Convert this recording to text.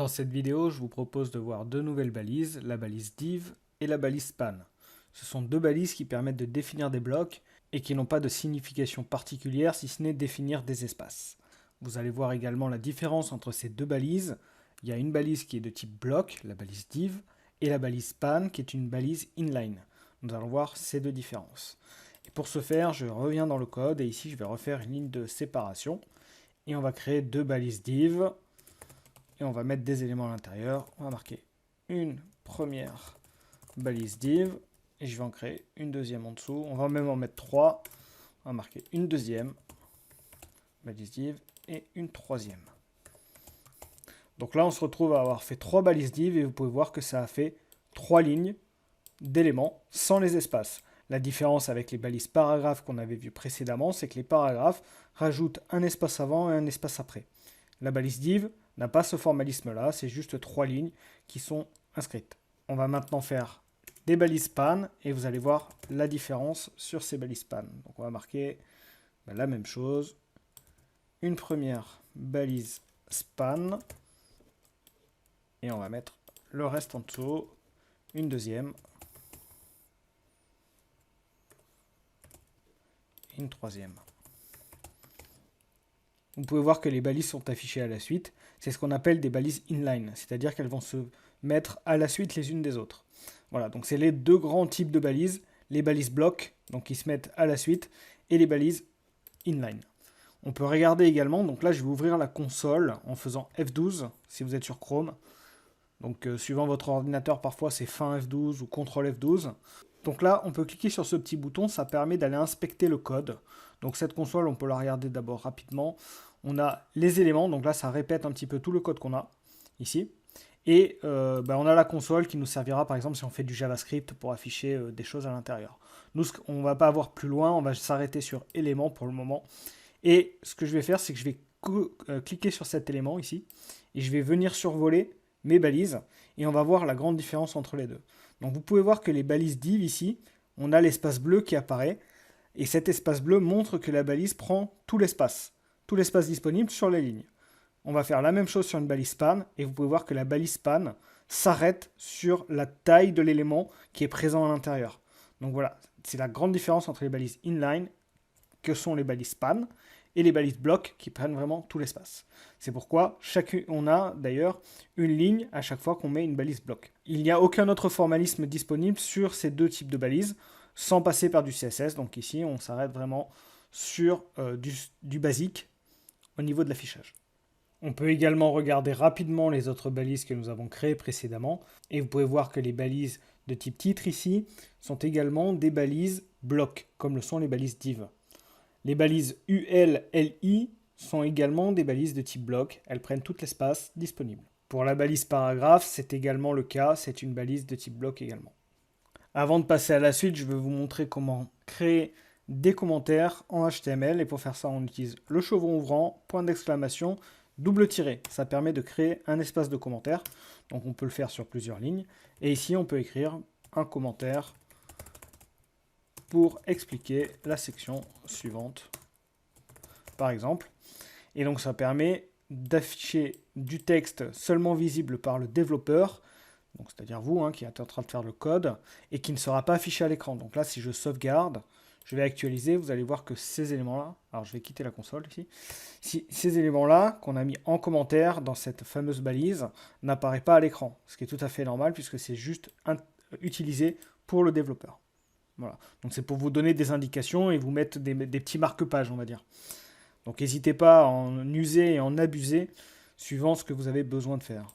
Dans cette vidéo, je vous propose de voir deux nouvelles balises, la balise div et la balise span. Ce sont deux balises qui permettent de définir des blocs et qui n'ont pas de signification particulière si ce n'est définir des espaces. Vous allez voir également la différence entre ces deux balises. Il y a une balise qui est de type bloc, la balise div, et la balise span qui est une balise inline. Nous allons voir ces deux différences. Et pour ce faire, je reviens dans le code et ici je vais refaire une ligne de séparation. Et on va créer deux balises div. Et on va mettre des éléments à l'intérieur. On va marquer une première balise div. Et je vais en créer une deuxième en dessous. On va même en mettre trois. On va marquer une deuxième balise div et une troisième. Donc là, on se retrouve à avoir fait trois balises div et vous pouvez voir que ça a fait trois lignes d'éléments sans les espaces. La différence avec les balises paragraphes qu'on avait vues précédemment, c'est que les paragraphes rajoutent un espace avant et un espace après. La balise div n'a pas ce formalisme-là, c'est juste trois lignes qui sont inscrites. On va maintenant faire des balises span et vous allez voir la différence sur ces balises span. Donc on va marquer la même chose. Une première balise span et on va mettre le reste en dessous. Une deuxième. Et une troisième. Vous pouvez voir que les balises sont affichées à la suite. C'est ce qu'on appelle des balises inline, c'est-à-dire qu'elles vont se mettre à la suite les unes des autres. Voilà, donc c'est les deux grands types de balises. Les balises blocs, donc qui se mettent à la suite, et les balises inline. On peut regarder également, donc là je vais ouvrir la console en faisant F12, si vous êtes sur Chrome. Donc suivant votre ordinateur, parfois c'est fin F12 ou CTRL F12. Donc là, on peut cliquer sur ce petit bouton, ça permet d'aller inspecter le code. Donc cette console, on peut la regarder d'abord rapidement. On a les éléments, donc là ça répète un petit peu tout le code qu'on a ici. Et on a la console qui nous servira par exemple si on fait du JavaScript pour afficher des choses à l'intérieur. Nous, on ne va pas avoir plus loin, on va s'arrêter sur éléments pour le moment. Et ce que je vais faire, c'est que je vais cliquer sur cet élément ici. Et je vais venir survoler mes balises. Et on va voir la grande différence entre les deux. Donc vous pouvez voir que les balises div ici, on a l'espace bleu qui apparaît. Et cet espace bleu montre que la balise prend tout l'espace disponible sur les lignes. On va faire la même chose sur une balise span. Et vous pouvez voir que la balise span s'arrête sur la taille de l'élément qui est présent à l'intérieur. Donc voilà, c'est la grande différence entre les balises inline, que sont les balises span, et les balises blocs qui prennent vraiment tout l'espace. C'est pourquoi on a d'ailleurs une ligne à chaque fois qu'on met une balise bloc. Il n'y a aucun autre formalisme disponible sur ces deux types de balises sans passer par du CSS. Donc ici, on s'arrête vraiment sur du basique au niveau de l'affichage. On peut également regarder rapidement les autres balises que nous avons créées précédemment. Et vous pouvez voir que les balises de type titre ici sont également des balises blocs, comme le sont les balises div. Les balises UL, LI sont également des balises de type bloc. Elles prennent tout l'espace disponible. Pour la balise paragraphe, c'est également le cas. C'est une balise de type bloc également. Avant de passer à la suite, je vais vous montrer comment créer des commentaires en HTML. Et pour faire ça, on utilise le chevron ouvrant, point d'exclamation, double tiret. Ça permet de créer un espace de commentaire. Donc on peut le faire sur plusieurs lignes. Et ici, on peut écrire un commentaire pour expliquer la section suivante, par exemple. Et donc ça permet d'afficher du texte seulement visible par le développeur, donc c'est-à-dire vous qui êtes en train de faire le code, et qui ne sera pas affiché à l'écran. Donc là, si je sauvegarde, je vais actualiser, vous allez voir que ces éléments-là, alors je vais quitter la console ici, ces éléments-là qu'on a mis en commentaire dans cette fameuse balise n'apparaissent pas à l'écran, ce qui est tout à fait normal puisque c'est juste utilisé pour le développeur. Voilà. Donc c'est pour vous donner des indications et vous mettre des petits marque-pages, on va dire. Donc n'hésitez pas à en user et en abuser suivant ce que vous avez besoin de faire.